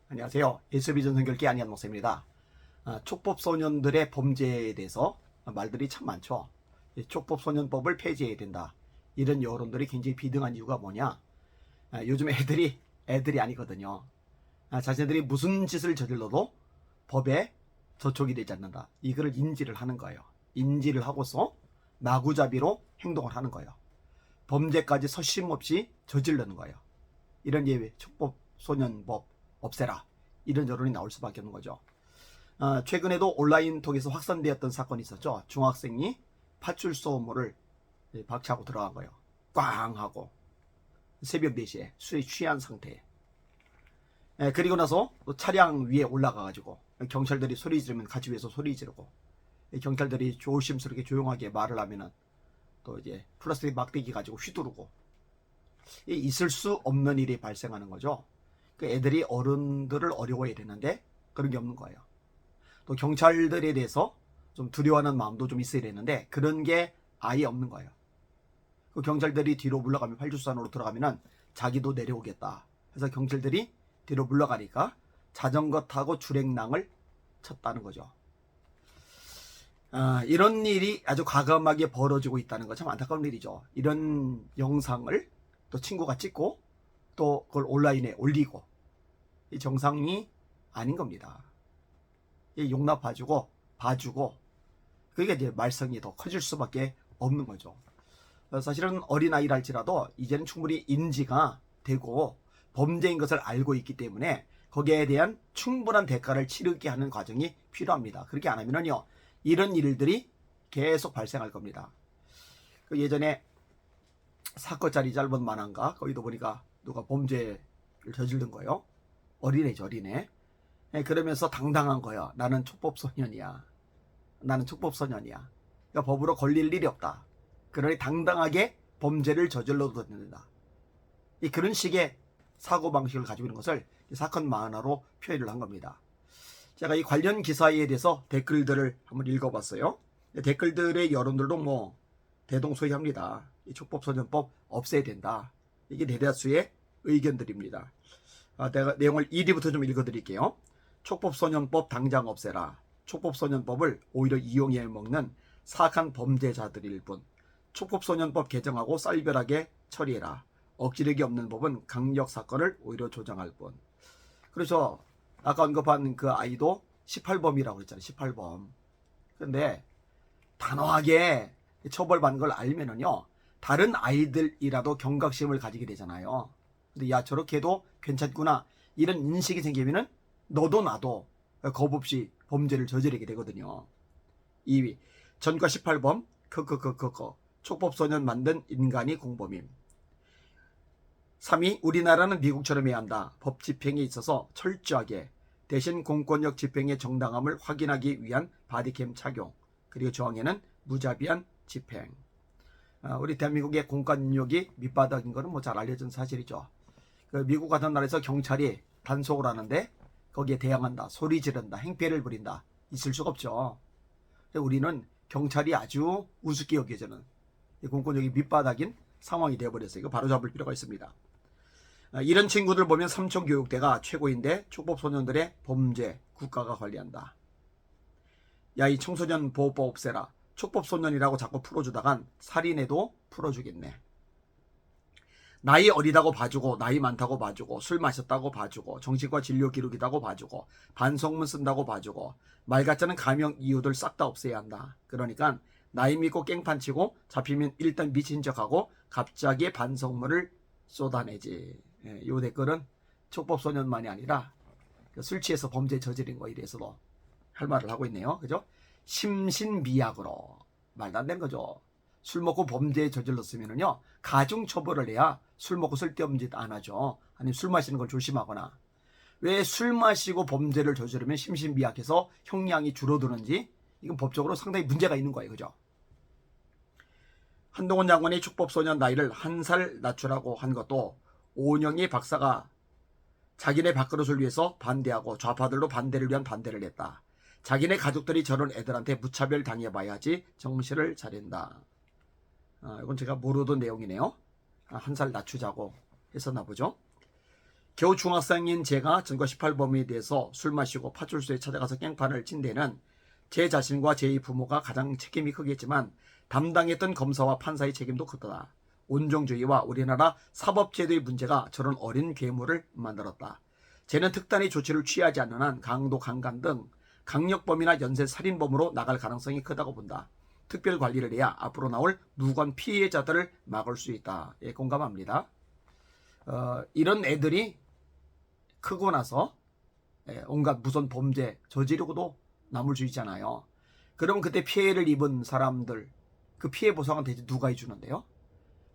안녕하세요. SB전 선결기 안희한 목사입니다. 촉법소년들의 범죄에 대해서 말들이 참 많죠. 촉법소년법을 폐지해야 된다. 이런 여론들이 굉장히 비등한 이유가 뭐냐. 요즘 애들이 아니거든요. 자신들이 무슨 짓을 저질러도 법에 저촉이 되지 않는다. 이거를 인지를 하는 거예요. 인지를 하고서 마구잡이로 행동을 하는 거예요. 범죄까지 서심없이 저지르는 거예요. 이런 예외 촉법소년법 없애라, 이런 여론이 나올 수밖에 없는 거죠. 최근에도 온라인 통해서 확산되었던 사건이 있었죠. 중학생이 파출소문을 박차고 들어간 거예요. 꽝 하고 새벽 4시에 술에 취한 상태에. 그리고 나서 또 차량 위에 올라가가지고 경찰들이 소리 지르면 같이 위에서 소리 지르고, 경찰들이 조심스럽게 조용하게 말을 하면은 또 이제 플라스틱 막대기 가지고 휘두르고, 있을 수 없는 일이 발생하는 거죠. 그 애들이 어른들을 어려워해야 되는데 그런 게 없는 거예요. 또 경찰들에 대해서 좀 두려워하는 마음도 좀 있어야 되는데 그런 게 아예 없는 거예요. 그 경찰들이 뒤로 물러가면, 팔주소 안으로 들어가면은 자기도 내려오겠다 해서 경찰들이 뒤로 물러가니까 자전거 타고 주행랑을 쳤다는 거죠. 이런 일이 아주 과감하게 벌어지고 있다는 거 참 안타까운 일이죠. 이런 영상을 또 친구가 찍고 또 그걸 온라인에 올리고, 이 정상이 아닌 겁니다. 용납 봐주고 그게 이제 말썽이 더 커질 수밖에 없는 거죠. 사실은 어린아이랄지라도 이제는 충분히 인지가 되고 범죄인 것을 알고 있기 때문에 거기에 대한 충분한 대가를 치르게 하는 과정이 필요합니다. 그렇게 안 하면요, 이런 일들이 계속 발생할 겁니다. 예전에 사건짜리 짧은 만화인가 거기도 보니까 누가 범죄를 저지른 거예요. 어린애죠, 어린애. 그러면서 당당한 거야. 나는 촉법소년이야. 그러니까 법으로 걸릴 일이 없다. 그러니 당당하게 범죄를 저질러도 된다. 그런 식의 사고방식을 가지고 있는 것을 사건 만화로 표현을 한 겁니다. 제가 이 관련 기사에 대해서 댓글들을 한번 읽어봤어요. 댓글들의 여론들도 대동소이합니다. 이 촉법소년법 없애야 된다. 이게 대다수의 의견들입니다. 내용을 1위부터 좀 읽어드릴게요. 촉법소년법 당장 없애라. 촉법소년법을 오히려 이용해 먹는 사악한 범죄자들일 뿐. 촉법소년법 개정하고 쌀별하게 처리해라. 억지력이 없는 법은 강력 사건을 오히려 조장할 뿐. 그래서 아까 언급한 그 아이도 18범이라고 그랬잖아요. 18범. 근데 단호하게 처벌받는 걸 알면은요, 다른 아이들이라도 경각심을 가지게 되잖아요. 근데 야, 저렇게 해도 괜찮구나, 이런 인식이 생기면은 너도 나도 겁 없이 범죄를 저지르게 되거든요. 2위, 전과 18범 촉법소년 만든 인간이 공범임. 3위, 우리나라는 미국처럼 해야 한다. 법 집행에 있어서 철저하게, 대신 공권력 집행의 정당함을 확인하기 위한 바디캠 착용, 그리고 저항에는 무자비한 집행. 우리 대한민국의 공권력이 밑바닥인 것은 잘 알려진 사실이죠. 미국 같은 나라에서 경찰이 단속을 하는데 거기에 대항한다, 소리 지른다, 행패를 부린다, 있을 수가 없죠. 우리는 경찰이 아주 우습게 여겨지는 공권력이 밑바닥인 상황이 되어버렸어요. 이거 바로잡을 필요가 있습니다. 이런 친구들 보면 삼청교육대가 최고인데 촉법소년들의 범죄 국가가 관리한다. 야, 이 청소년 보호법 없애라. 촉법소년이라고 자꾸 풀어주다간 살인해도 풀어주겠네. 나이 어리다고 봐주고, 나이 많다고 봐주고, 술 마셨다고 봐주고, 정신과 진료 기록이라고 봐주고, 반성문 쓴다고 봐주고, 말 같지 않은 가명 이유들 싹 다 없애야 한다. 그러니까 나이 믿고 깽판 치고 잡히면 일단 미친 척하고 갑자기 반성문을 쏟아내지. 이 댓글은 촉법소년만이 아니라 술 취해서 범죄 저지른 거에 대해서도 할 말을 하고 있네요. 그죠? 심신미약으로. 말도 안 되는 거죠. 술 먹고 범죄에 저질렀으면은요, 가중처벌을 해야 술 먹고 쓸데없는 짓 안 하죠. 아니면 술 마시는 걸 조심하거나. 왜 술 마시고 범죄를 저지르면 심신미약해서 형량이 줄어드는지, 이건 법적으로 상당히 문제가 있는 거예요. 그죠? 한동훈 장관이 촉법소년 나이를 1살 낮추라고 한 것도 오은영이 박사가 자기네 밥그릇을 위해서 반대하고 좌파들도 반대를 위한 반대를 했다. 자기네 가족들이 저런 애들한테 무차별 당해봐야지 정신을 차린다. 이건 제가 모르던 내용이네요. 1살 낮추자고 했었나 보죠. 겨우 중학생인 제가 전과 18범에 대해서 술 마시고 파출소에 찾아가서 깽판을 친 데는 제 자신과 제 부모가 가장 책임이 크겠지만 담당했던 검사와 판사의 책임도 크다. 온정주의와 우리나라 사법제도의 문제가 저런 어린 괴물을 만들었다. 쟤는 특단의 조치를 취하지 않는 한 강도 강간 등 강력범이나 연쇄살인범으로 나갈 가능성이 크다고 본다. 특별 관리를 해야 앞으로 나올 무관 피해자들을 막을 수 있다. 예, 공감합니다. 이런 애들이 크고 나서 온갖 무선 범죄 저지르고도 남을 수 있잖아요. 그러면 그때 피해를 입은 사람들 그 피해 보상은 대체 누가 해주는데요?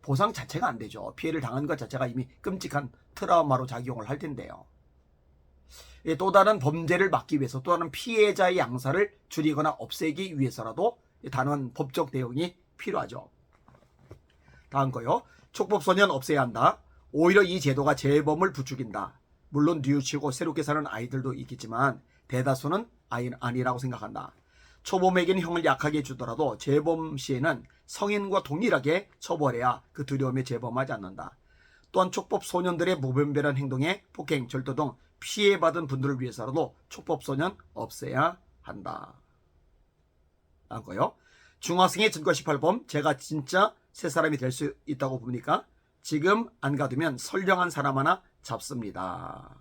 보상 자체가 안 되죠. 피해를 당한 것 자체가 이미 끔찍한 트라우마로 작용을 할 텐데요. 또 다른 범죄를 막기 위해서 또 다른 피해자의 양사를 줄이거나 없애기 위해서라도 단호한 법적 대응이 필요하죠. 다음 거요. 촉법소년 없애야 한다. 오히려 이 제도가 재범을 부추긴다. 물론 뉘우치고 새롭게 사는 아이들도 있겠지만 대다수는 아니라고 생각한다. 초범에게는 형을 약하게 주더라도 재범 시에는 성인과 동일하게 처벌해야 그 두려움에 재범하지 않는다. 또한 촉법 소년들의 무분별한 행동에 폭행, 절도 등 피해받은 분들을 위해서라도 촉법 소년 없애야 한다. 라고요. 중학생의 전과 18범 제가 진짜 새 사람이 될 수 있다고 봅니까? 지금 안 가두면 선량한 사람 하나 잡습니다.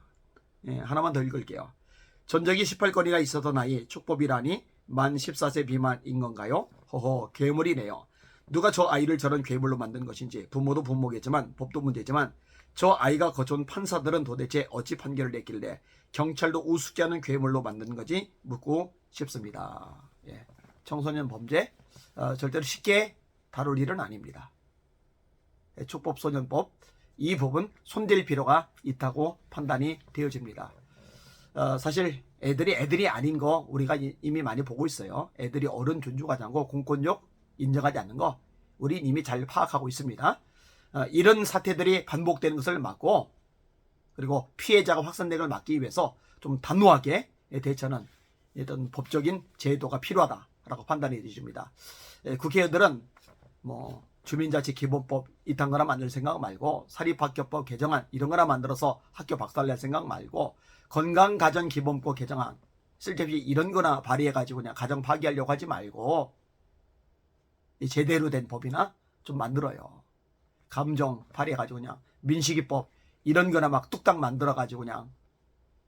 예, 하나만 더 읽을게요. 전적이 18건이나 있었던 아이 촉법이라니 만 14세 미만인 건가요? 허허, 괴물이네요. 누가 저 아이를 저런 괴물로 만든 것인지 부모도 부모겠지만 법도 문제지만 저 아이가 거쳐온 판사들은 도대체 어찌 판결을 냈길래 경찰도 우습게 하는 괴물로 만든 거지 묻고 싶습니다. 예, 청소년 범죄 절대로 쉽게 다룰 일은 아닙니다. 촉법소년법 이 법은 손댈 필요가 있다고 판단이 되어집니다. 사실 애들이 아닌 거 우리가 이미 많이 보고 있어요. 애들이 어른 존중하지 않고 공권력 인정하지 않는 거 우리 이미 잘 파악하고 있습니다. 이런 사태들이 반복되는 것을 막고 그리고 피해자가 확산되는 걸 막기 위해서 좀 단호하게 대처하는 어떤 법적인 제도가 필요하다라고 판단이 되어집니다. 국회의원들은 뭐 주민자치기본법 이딴 거나 만들 생각 말고 사립학교법 개정안 이런 거나 만들어서 학교 박살낼 생각 말고 건강가정기본법 개정안 쓸데없이 이런 거나 발의해가지고 그냥 가정 파기하려고 하지 말고 제대로 된 법이나 좀 만들어요. 감정 발의해가지고 그냥 민식이법 이런 거나 막 뚝딱 만들어가지고 그냥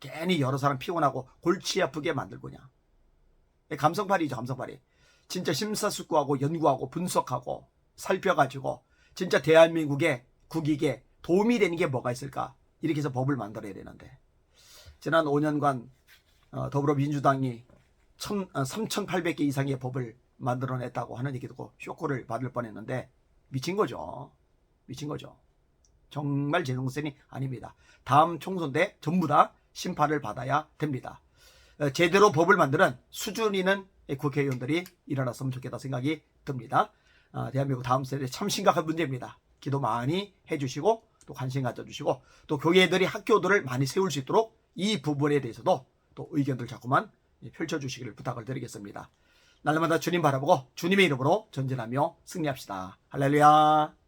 괜히 여러 사람 피곤하고 골치 아프게 만들고 그냥 감성발이죠. 감성발이 진짜 심사숙고하고 연구하고 분석하고 살펴가지고 진짜 대한민국의 국익에 도움이 되는 게 뭐가 있을까 이렇게 해서 법을 만들어야 되는데 지난 5년간 더불어민주당이 3,800개 이상의 법을 만들어냈다고 하는 얘기 듣고 쇼크를 받을 뻔했는데 미친 거죠. 미친 거죠. 정말 제정신이 아닙니다. 다음 총선 때 전부 다 심판을 받아야 됩니다. 제대로 법을 만드는 수준 있는 국회의원들이 일어났으면 좋겠다 생각이 듭니다. 대한민국 다음 세대 참 심각한 문제입니다. 기도 많이 해주시고 또 관심 가져주시고 또 교회들이 학교들을 많이 세울 수 있도록 이 부분에 대해서도 또 의견들 자꾸만 펼쳐주시기를 부탁을 드리겠습니다. 날마다 주님 바라보고 주님의 이름으로 전진하며 승리합시다. 할렐루야.